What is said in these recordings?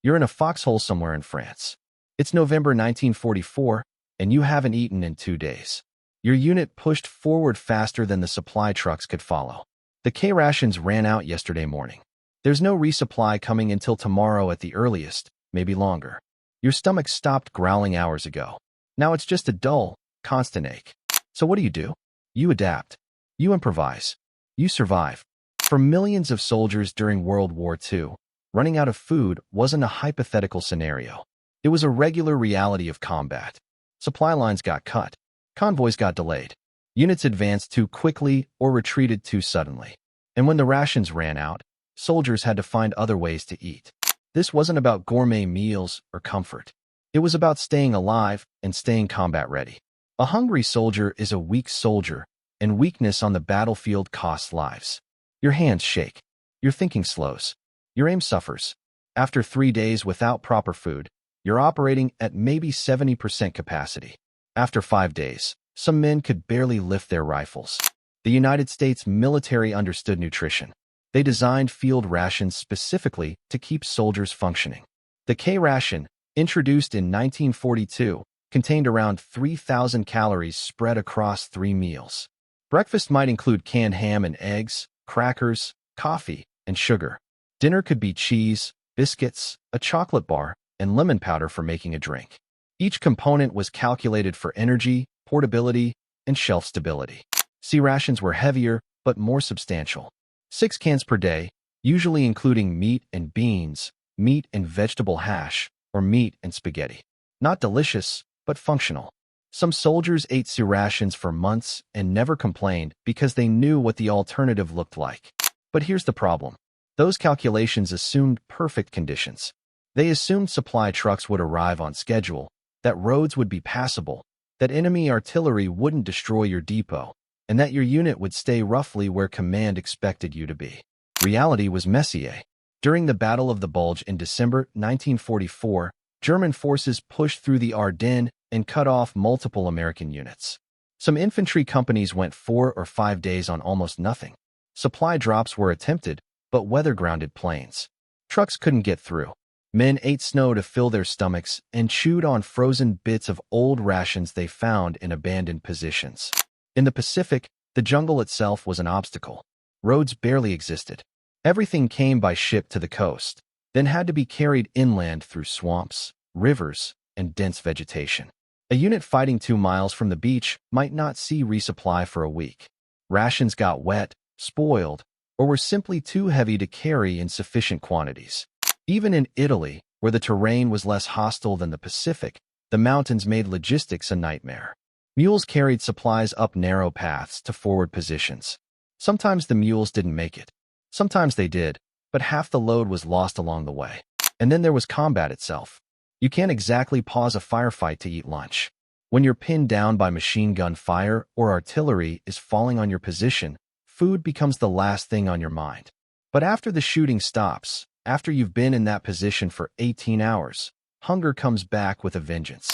You're in a foxhole somewhere in France. It's November 1944, and you haven't eaten in 2 days. Your unit pushed forward faster than the supply trucks could follow. The K rations ran out yesterday morning. There's no resupply coming until tomorrow at the earliest, maybe longer. Your stomach stopped growling hours ago. Now it's just a dull, constant ache. So what do? You adapt. You improvise. You survive. For millions of soldiers during World War II, running out of food wasn't a hypothetical scenario. It was a regular reality of combat. Supply lines got cut. Convoys got delayed. Units advanced too quickly or retreated too suddenly. And when the rations ran out, soldiers had to find other ways to eat. This wasn't about gourmet meals or comfort. It was about staying alive and staying combat ready. A hungry soldier is a weak soldier, and weakness on the battlefield costs lives. Your hands shake. Your thinking slows. Your aim suffers. After 3 days without proper food, you're operating at maybe 70% capacity. After 5 days, some men could barely lift their rifles. The United States military understood nutrition. They designed field rations specifically to keep soldiers functioning. The K ration, introduced in 1942, contained around 3,000 calories spread across 3 meals. Breakfast might include canned ham and eggs, crackers, coffee, and sugar. Dinner could be cheese, biscuits, a chocolate bar, and lemon powder for making a drink. Each component was calculated for energy, portability, and shelf stability. C rations were heavier, but more substantial. 6 cans per day, usually including meat and beans, meat and vegetable hash, or meat and spaghetti. Not delicious, but functional. Some soldiers ate C rations for months and never complained because they knew what the alternative looked like. But here's the problem. Those calculations assumed perfect conditions. They assumed supply trucks would arrive on schedule, that roads would be passable, that enemy artillery wouldn't destroy your depot, and that your unit would stay roughly where command expected you to be. Reality was messier. During the Battle of the Bulge in December 1944, German forces pushed through the Ardennes and cut off multiple American units. Some infantry companies went 4 or 5 days on almost nothing. Supply drops were attempted, but weather-grounded planes. Trucks couldn't get through. Men ate snow to fill their stomachs and chewed on frozen bits of old rations they found in abandoned positions. In the Pacific, the jungle itself was an obstacle. Roads barely existed. Everything came by ship to the coast, then had to be carried inland through swamps, rivers, and dense vegetation. A unit fighting 2 miles from the beach might not see resupply for a week. Rations got wet, spoiled, or were simply too heavy to carry in sufficient quantities. Even in Italy, where the terrain was less hostile than the Pacific, the mountains made logistics a nightmare. Mules carried supplies up narrow paths to forward positions. Sometimes the mules didn't make it. Sometimes they did, but half the load was lost along the way. And then there was combat itself. You can't exactly pause a firefight to eat lunch. When you're pinned down by machine gun fire or artillery is falling on your position, food becomes the last thing on your mind. But after the shooting stops, after you've been in that position for 18 hours, hunger comes back with a vengeance.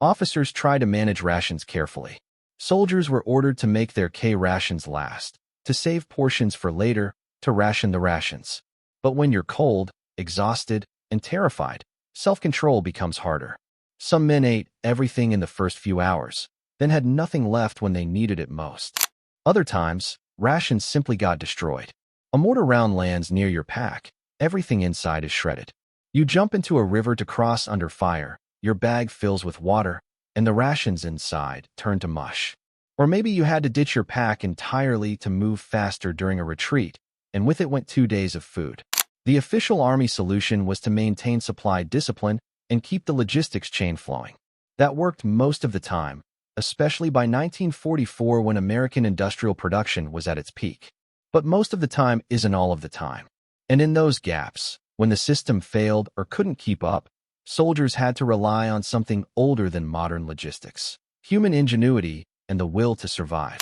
Officers try to manage rations carefully. Soldiers were ordered to make their K rations last, to save portions for later, to ration the rations. But when you're cold, exhausted, and terrified, self-control becomes harder. Some men ate everything in the first few hours, then had nothing left when they needed it most. Other times, rations simply got destroyed. A mortar round lands near your pack. Everything inside is shredded. You jump into a river to cross under fire, your bag fills with water, and the rations inside turn to mush. Or maybe you had to ditch your pack entirely to move faster during a retreat, and with it went 2 days of food. The official army solution was to maintain supply discipline and keep the logistics chain flowing. That worked most of the time, especially by 1944 when American industrial production was at its peak. But most of the time isn't all of the time. And in those gaps, when the system failed or couldn't keep up, soldiers had to rely on something older than modern logistics: human ingenuity and the will to survive.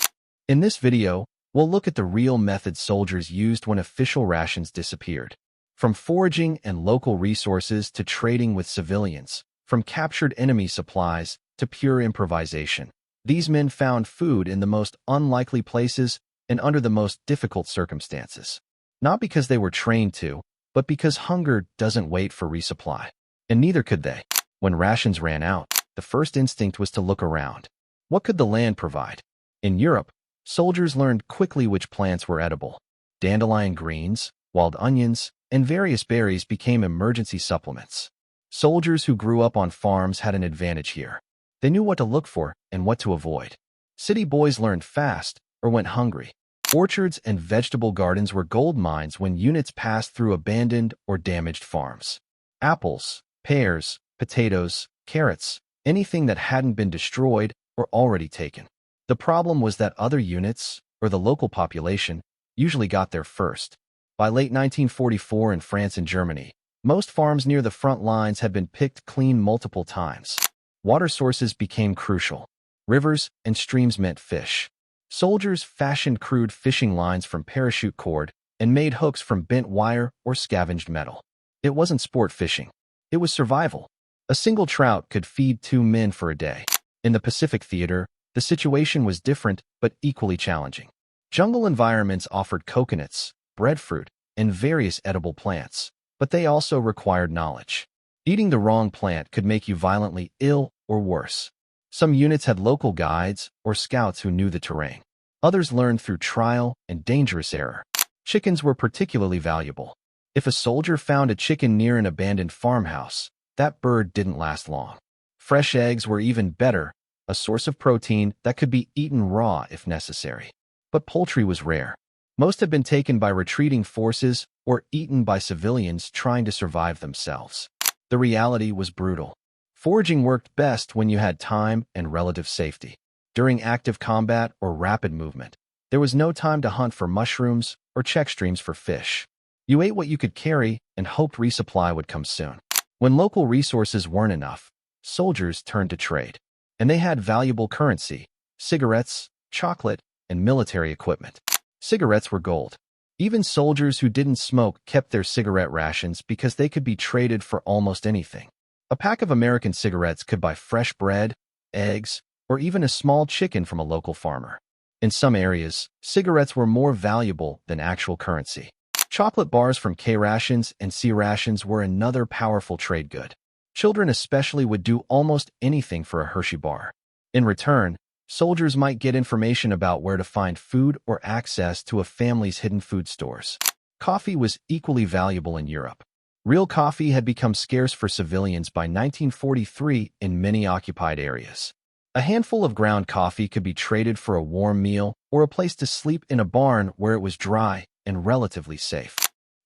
In this video, we'll look at the real methods soldiers used when official rations disappeared. From foraging and local resources to trading with civilians, from captured enemy supplies to pure improvisation, these men found food in the most unlikely places and under the most difficult circumstances. Not because they were trained to, but because hunger doesn't wait for resupply. And neither could they. When rations ran out, the first instinct was to look around. What could the land provide? In Europe, soldiers learned quickly which plants were edible. Dandelion greens, wild onions, and various berries became emergency supplements. Soldiers who grew up on farms had an advantage here. They knew what to look for and what to avoid. City boys learned fast or went hungry. Orchards and vegetable gardens were gold mines when units passed through abandoned or damaged farms. Apples, pears, potatoes, carrots, anything that hadn't been destroyed or already taken. The problem was that other units, or the local population, usually got there first. By late 1944 in France and Germany, most farms near the front lines had been picked clean multiple times. Water sources became crucial. Rivers and streams meant fish. Soldiers fashioned crude fishing lines from parachute cord and made hooks from bent wire or scavenged metal. It wasn't sport fishing. It was survival. A single trout could feed 2 men for a day. In the Pacific theater, the situation was different but equally challenging. Jungle environments offered coconuts, breadfruit, and various edible plants, but they also required knowledge. Eating the wrong plant could make you violently ill or worse. Some units had local guides or scouts who knew the terrain. Others learned through trial and dangerous error. Chickens were particularly valuable. If a soldier found a chicken near an abandoned farmhouse, that bird didn't last long. Fresh eggs were even better, a source of protein that could be eaten raw if necessary. But poultry was rare. Most had been taken by retreating forces or eaten by civilians trying to survive themselves. The reality was brutal. Foraging worked best when you had time and relative safety. During active combat or rapid movement, there was no time to hunt for mushrooms or check streams for fish. You ate what you could carry and hoped resupply would come soon. When local resources weren't enough, soldiers turned to trade. And they had valuable currency: cigarettes, chocolate, and military equipment. Cigarettes were gold. Even soldiers who didn't smoke kept their cigarette rations because they could be traded for almost anything. A pack of American cigarettes could buy fresh bread, eggs, or even a small chicken from a local farmer. In some areas, cigarettes were more valuable than actual currency. Chocolate bars from K rations and C rations were another powerful trade good. Children especially would do almost anything for a Hershey bar. In return, soldiers might get information about where to find food or access to a family's hidden food stores. Coffee was equally valuable in Europe. Real coffee had become scarce for civilians by 1943 in many occupied areas. A handful of ground coffee could be traded for a warm meal or a place to sleep in a barn where it was dry and relatively safe.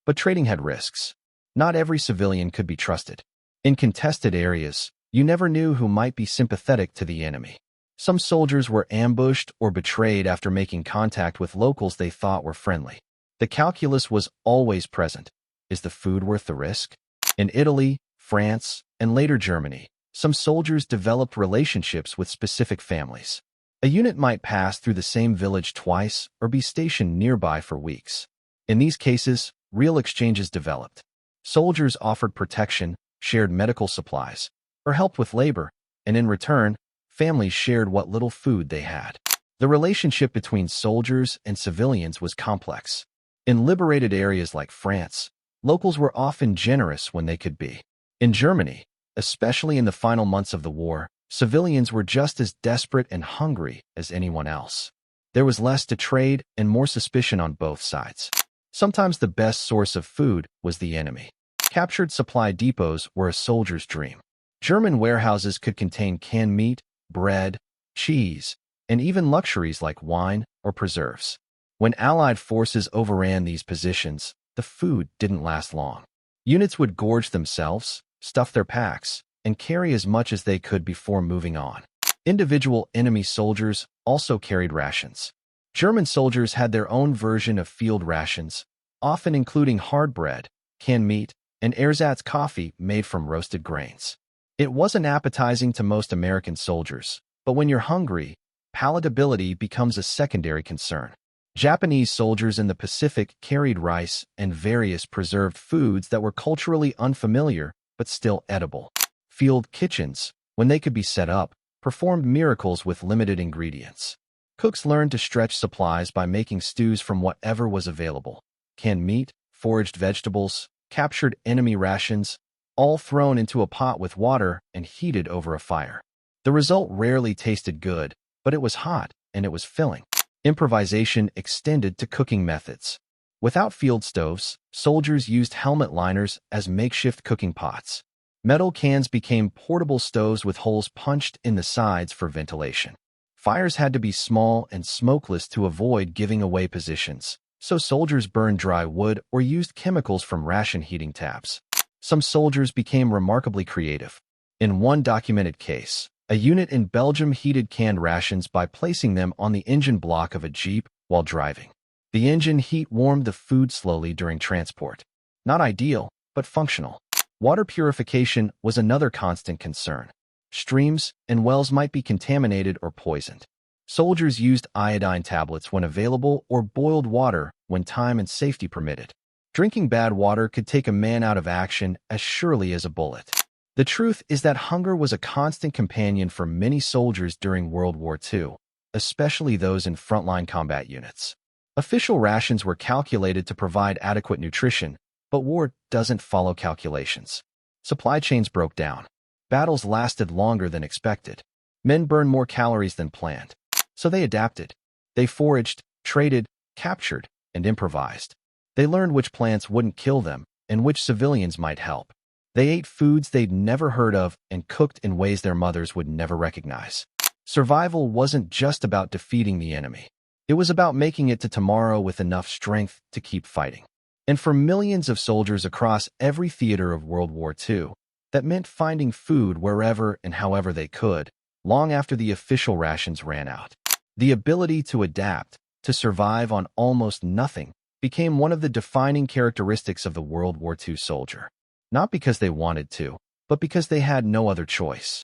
But trading had risks. Not every civilian could be trusted. In contested areas, you never knew who might be sympathetic to the enemy. Some soldiers were ambushed or betrayed after making contact with locals they thought were friendly. The calculus was always present. Is the food worth the risk? In Italy, France, and later Germany, some soldiers developed relationships with specific families. A unit might pass through the same village twice or be stationed nearby for weeks. In these cases, real exchanges developed. Soldiers offered protection, shared medical supplies, or helped with labor, and in return, families shared what little food they had. The relationship between soldiers and civilians was complex. In liberated areas like France, locals were often generous when they could be. In Germany, especially in the final months of the war, civilians were just as desperate and hungry as anyone else. There was less to trade and more suspicion on both sides. Sometimes the best source of food was the enemy. Captured supply depots were a soldier's dream. German warehouses could contain canned meat, bread, cheese, and even luxuries like wine or preserves. When Allied forces overran these positions, the food didn't last long. Units would gorge themselves, stuff their packs, and carry as much as they could before moving on. Individual enemy soldiers also carried rations. German soldiers had their own version of field rations, often including hard bread, canned meat, and ersatz coffee made from roasted grains. It wasn't appetizing to most American soldiers, but when you're hungry, palatability becomes a secondary concern. Japanese soldiers in the Pacific carried rice and various preserved foods that were culturally unfamiliar but still edible. Field kitchens, when they could be set up, performed miracles with limited ingredients. Cooks learned to stretch supplies by making stews from whatever was available. Canned meat, foraged vegetables, captured enemy rations, all thrown into a pot with water and heated over a fire. The result rarely tasted good, but it was hot and it was filling. Improvisation extended to cooking methods. Without field stoves, soldiers used helmet liners as makeshift cooking pots. Metal cans became portable stoves with holes punched in the sides for ventilation. Fires had to be small and smokeless to avoid giving away positions, so soldiers burned dry wood or used chemicals from ration heating taps. Some soldiers became remarkably creative. In one documented case, a unit in Belgium heated canned rations by placing them on the engine block of a jeep while driving. The engine heat warmed the food slowly during transport. Not ideal, but functional. Water purification was another constant concern. Streams and wells might be contaminated or poisoned. Soldiers used iodine tablets when available or boiled water when time and safety permitted. Drinking bad water could take a man out of action as surely as a bullet. The truth is that hunger was a constant companion for many soldiers during World War II, especially those in frontline combat units. Official rations were calculated to provide adequate nutrition, but war doesn't follow calculations. Supply chains broke down. Battles lasted longer than expected. Men burned more calories than planned. So they adapted. They foraged, traded, captured, and improvised. They learned which plants wouldn't kill them and which civilians might help. They ate foods they'd never heard of and cooked in ways their mothers would never recognize. Survival wasn't just about defeating the enemy. It was about making it to tomorrow with enough strength to keep fighting. And for millions of soldiers across every theater of World War II, that meant finding food wherever and however they could, long after the official rations ran out. The ability to adapt, to survive on almost nothing, became one of the defining characteristics of the World War II soldier. Not because they wanted to, but because they had no other choice.